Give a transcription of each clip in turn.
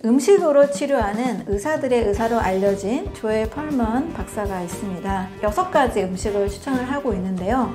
음식으로 치료하는 의사들의 의사로 알려진 조엘 펄먼 박사가 있습니다. 6가지 음식을 추천을 하고 있는데요.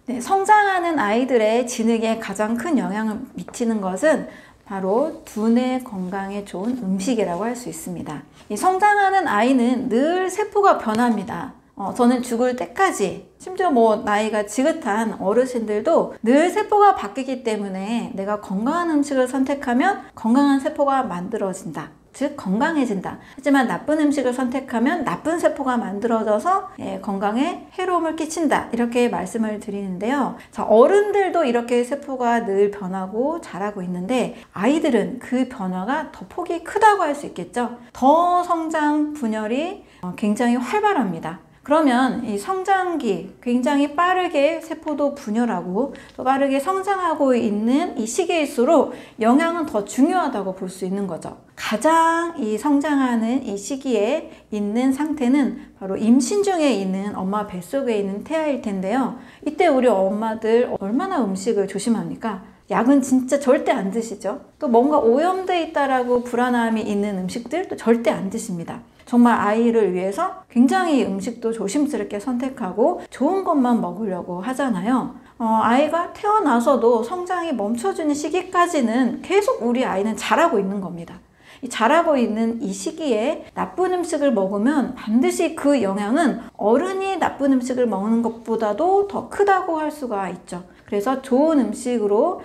네, 성장하는 아이들의 지능에 가장 큰 영향을 미치는 것은 바로 두뇌 건강에 좋은 음식이라고 할 수 있습니다. 이 성장하는 아이는 늘 세포가 변합니다. 저는 죽을 때까지, 심지어 나이가 지긋한 어르신들도 늘 세포가 바뀌기 때문에 내가 건강한 음식을 선택하면 건강한 세포가 만들어진다. 즉 건강해진다. 하지만 나쁜 음식을 선택하면 나쁜 세포가 만들어져서 건강에 해로움을 끼친다. 이렇게 말씀을 드리는데요. 자, 어른들도 이렇게 세포가 늘 변하고 자라고 있는데 아이들은 그 변화가 더 폭이 크다고 할 수 있겠죠. 더 성장 분열이 굉장히 활발합니다. 그러면 이 성장기 굉장히 빠르게 세포도 분열하고 또 빠르게 성장하고 있는 이 시기일수록 영양은 더 중요하다고 볼 수 있는 거죠. 가장 이 성장하는 이 시기에 있는 상태는 바로 임신 중에 있는 엄마 뱃속에 있는 태아일 텐데요. 이때 우리 엄마들 얼마나 음식을 조심합니까? 약은 진짜 절대 안 드시죠? 또 뭔가 오염돼 있다라고 불안함이 있는 음식들 또 절대 안 드십니다. 정말 아이를 위해서 굉장히 음식도 조심스럽게 선택하고 좋은 것만 먹으려고 하잖아요. 아이가 태어나서도 성장이 멈춰지는 시기까지는 계속 우리 아이는 자라고 있는 겁니다. 이 자라고 있는 이 시기에 나쁜 음식을 먹으면 반드시 그 영향은 어른이 나쁜 음식을 먹는 것보다도 더 크다고 할 수가 있죠. 그래서 좋은 음식으로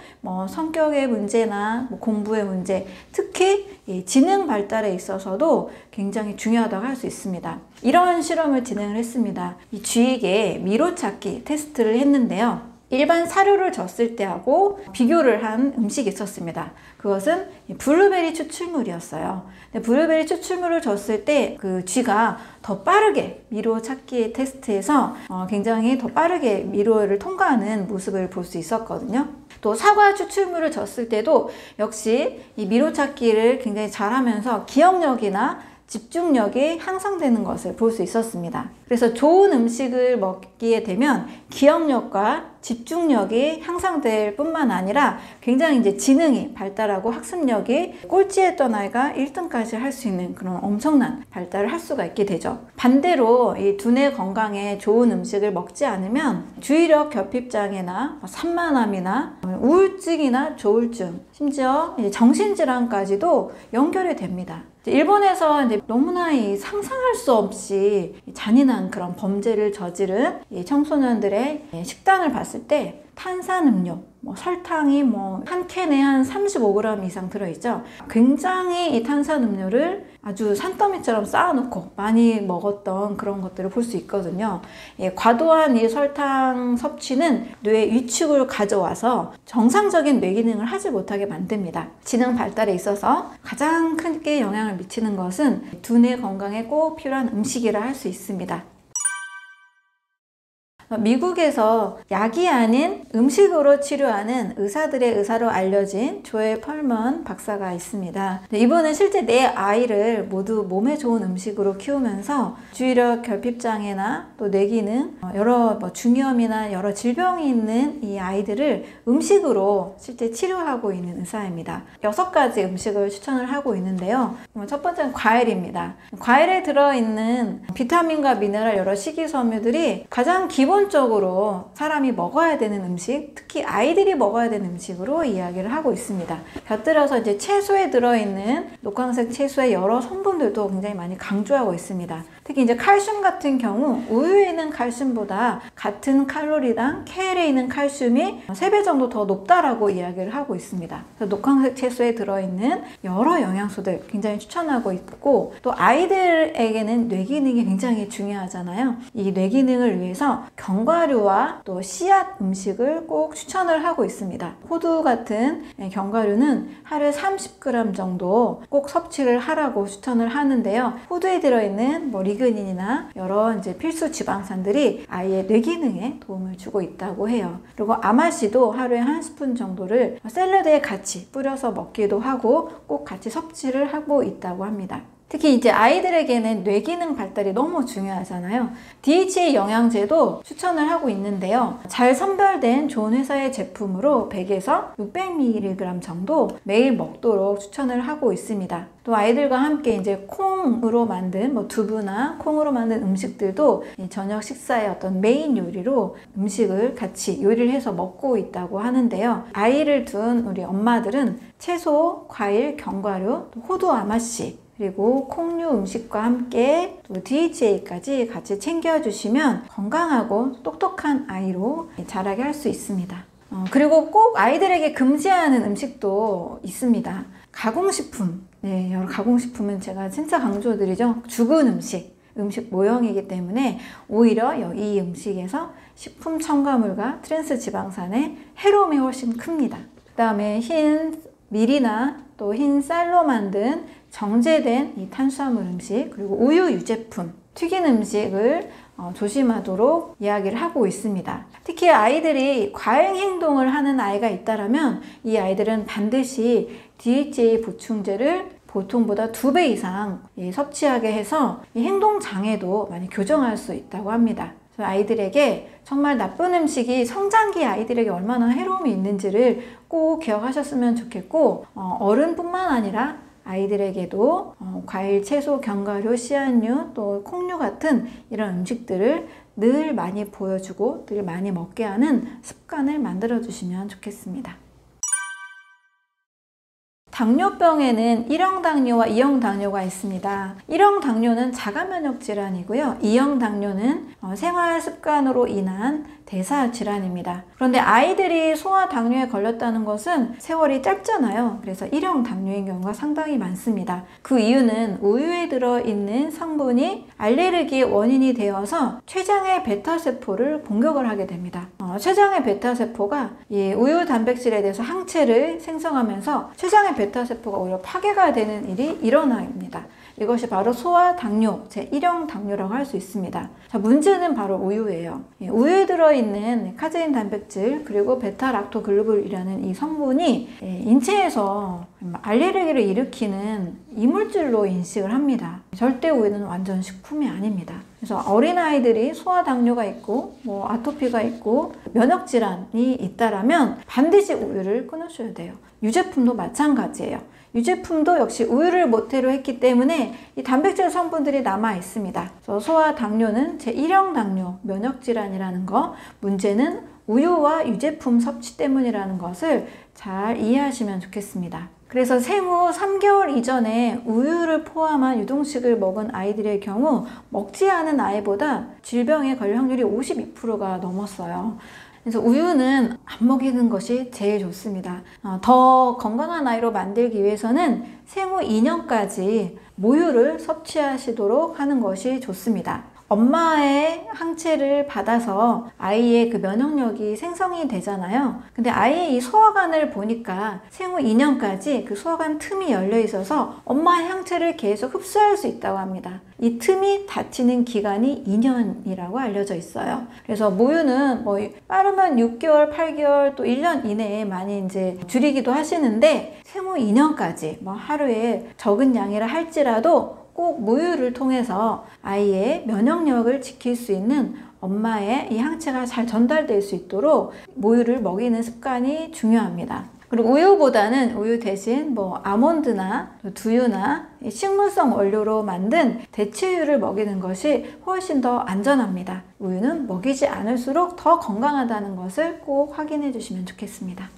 성격의 문제나 공부의 문제, 특히 이 지능 발달에 있어서도 굉장히 중요하다고 할 수 있습니다. 이런 실험을 진행을 했습니다. 이 쥐에게 미로찾기 테스트를 했는데요. 일반 사료를 줬을 때하고 비교를 한 음식이 있었습니다. 그것은 블루베리 추출물이었어요. 블루베리 추출물을 줬을 때 그 쥐가 더 빠르게 미로 찾기 테스트에서 굉장히 더 빠르게 미로를 통과하는 모습을 볼 수 있었거든요. 또 사과 추출물을 줬을 때도 역시 이 미로 찾기를 굉장히 잘하면서 기억력이나 집중력이 향상되는 것을 볼 수 있었습니다. 그래서 좋은 음식을 먹기에 되면 기억력과 집중력이 향상될 뿐만 아니라 굉장히 이제 지능이 발달하고 학습력이 꼴찌했던 아이가 1등까지 할 수 있는 그런 엄청난 발달을 할 수가 있게 되죠. 반대로 이 두뇌 건강에 좋은 음식을 먹지 않으면 주의력 결핍장애나 산만함이나 우울증이나 조울증, 심지어 정신질환까지도 연결이 됩니다. 일본에서 이제 너무나 상상할 수 없이 잔인한 그런 범죄를 저지른 청소년들의 식단을 봤을 때 탄산음료, 설탕이 한 캔에 한 35g 이상 들어있죠. 굉장히 이 탄산음료를 아주 산더미처럼 쌓아놓고 많이 먹었던 그런 것들을 볼 수 있거든요. 과도한 이 설탕 섭취는 뇌 위축을 가져와서 정상적인 뇌 기능을 하지 못하게 만듭니다. 지능 발달에 있어서 가장 크게 영향을 미치는 것은 두뇌 건강에 꼭 필요한 음식이라 할 수 있습니다. 미국에서 약이 아닌 음식으로 치료하는 의사들의 의사로 알려진 조엘 펄먼 박사가 있습니다. 이분은 실제 내 아이를 모두 몸에 좋은 음식으로 키우면서 주의력 결핍장애나 또 뇌기능, 여러 중이염이나 여러 질병이 있는 이 아이들을 음식으로 실제 치료하고 있는 의사입니다. 6가지 음식을 추천을 하고 있는데요. 첫 번째는 과일입니다. 과일에 들어있는 비타민과 미네랄 여러 식이섬유들이 가장 기본적으로 사람이 먹어야 되는 음식, 특히 아이들이 먹어야 되는 음식으로 이야기를 하고 있습니다. 곁들여서 이제 채소에 들어있는 녹황색 채소의 여러 성분들도 굉장히 많이 강조하고 있습니다. 특히 이제 칼슘 같은 경우 우유에 있는 칼슘보다 같은 칼로리당 케일에 있는 칼슘이 3배 정도 더 높다라고 이야기를 하고 있습니다. 그래서 녹황색 채소에 들어있는 여러 영양소들 굉장히 추천하고 있고, 또 아이들에게는 뇌기능이 굉장히 중요하잖아요. 이 뇌기능을 위해서 견과류와 또 씨앗 음식을 꼭 추천을 하고 있습니다. 호두 같은 견과류는 하루에 30g 정도 꼭 섭취를 하라고 추천을 하는데요. 호두에 들어있는 리그닌이나 여러 이제 필수 지방산들이 아이의 뇌기능에 도움을 주고 있다고 해요. 그리고 아마씨도 하루에 1스푼 정도를 샐러드에 같이 뿌려서 먹기도 하고 꼭 같이 섭취를 하고 있다고 합니다. 특히 이제 아이들에게는 뇌기능 발달이 너무 중요하잖아요. DHA 영양제도 추천을 하고 있는데요. 잘 선별된 좋은 회사의 제품으로 100에서 600mg 정도 매일 먹도록 추천을 하고 있습니다. 또 아이들과 함께 이제 콩으로 만든 두부나 콩으로 만든 음식들도 저녁 식사의 어떤 메인 요리로 음식을 같이 요리를 해서 먹고 있다고 하는데요. 아이를 둔 우리 엄마들은 채소, 과일, 견과류, 호두 아마씨, 그리고 콩류 음식과 함께 또 DHA까지 같이 챙겨주시면 건강하고 똑똑한 아이로 자라게 할 수 있습니다. 그리고 꼭 아이들에게 금지하는 음식도 있습니다. 가공식품. 네, 여러 가공식품은 제가 진짜 강조드리죠. 죽은 음식 모형이기 때문에 오히려 이 음식에서 식품 첨가물과 트랜스 지방산의 해로움이 훨씬 큽니다. 그 다음에 흰 밀이나 또 흰 쌀로 만든 정제된 이 탄수화물 음식, 그리고 우유 유제품, 튀긴 음식을 조심하도록 이야기를 하고 있습니다. 특히 아이들이 과잉 행동을 하는 아이가 있다면 이 아이들은 반드시 DHA 보충제를 보통보다 2배 이상 섭취하게 해서 이 행동 장애도 많이 교정할 수 있다고 합니다. 아이들에게 정말 나쁜 음식이 성장기 아이들에게 얼마나 해로움이 있는지를 꼭 기억하셨으면 좋겠고, 어른뿐만 아니라 아이들에게도 과일, 채소, 견과류, 씨앗류, 또 콩류 같은 이런 음식들을 늘 많이 보여주고 늘 많이 먹게 하는 습관을 만들어 주시면 좋겠습니다. 당뇨병에는 1형 당뇨와 2형 당뇨가 있습니다. 1형 당뇨는 자가 면역 질환이고요. 2형 당뇨는 생활 습관으로 인한 대사 질환입니다. 그런데 아이들이 소아 당뇨에 걸렸다는 것은 세월이 짧잖아요. 그래서 1형 당뇨인 경우가 상당히 많습니다. 그 이유는 우유에 들어있는 성분이 알레르기의 원인이 되어서 췌장의 베타세포를 공격을 하게 됩니다. 췌장의 베타세포가 이 우유 단백질에 대해서 항체를 생성하면서 췌장의 베타세포가 오히려 파괴가 되는 일이 일어납니다. 이것이 바로 소아 당뇨, 제1형 당뇨라고 할 수 있습니다. 자, 문제는 바로 우유예요. 우유에 들어있는 카제인 단백질 그리고 베타락토글루불이라는 이 성분이 인체에서 알레르기를 일으키는 이물질로 인식을 합니다. 절대 우유는 완전 식품이 아닙니다. 그래서 어린아이들이 소아 당뇨가 있고 아토피가 있고 면역질환이 있다라면 반드시 우유를 끊으셔야 돼요. 유제품도 마찬가지예요. 유제품도 역시 우유를 모태로 했기 때문에 이 단백질 성분들이 남아 있습니다. 그래서 소아 당뇨는 제1형 당뇨, 면역질환이라는 거, 문제는 우유와 유제품 섭취 때문이라는 것을 잘 이해하시면 좋겠습니다. 그래서 생후 3개월 이전에 우유를 포함한 유동식을 먹은 아이들의 경우 먹지 않은 아이보다 질병에 걸릴 확률이 52%가 넘었어요. 그래서 우유는 안 먹이는 것이 제일 좋습니다. 더 건강한 아이로 만들기 위해서는 생후 2년까지 모유를 섭취하시도록 하는 것이 좋습니다. 엄마의 항체를 받아서 아이의 그 면역력이 생성이 되잖아요. 근데 아이의 이 소화관을 보니까 생후 2년까지 그 소화관 틈이 열려 있어서 엄마의 항체를 계속 흡수할 수 있다고 합니다. 이 틈이 닫히는 기간이 2년이라고 알려져 있어요. 그래서 모유는 빠르면 6개월, 8개월, 또 1년 이내에 많이 이제 줄이기도 하시는데 생후 2년까지 하루에 적은 양이라 할지라도 꼭 모유를 통해서 아이의 면역력을 지킬 수 있는 엄마의 이 항체가 잘 전달될 수 있도록 모유를 먹이는 습관이 중요합니다. 그리고 우유보다는 우유 대신 아몬드나 두유나 식물성 원료로 만든 대체유를 먹이는 것이 훨씬 더 안전합니다. 우유는 먹이지 않을수록 더 건강하다는 것을 꼭 확인해 주시면 좋겠습니다.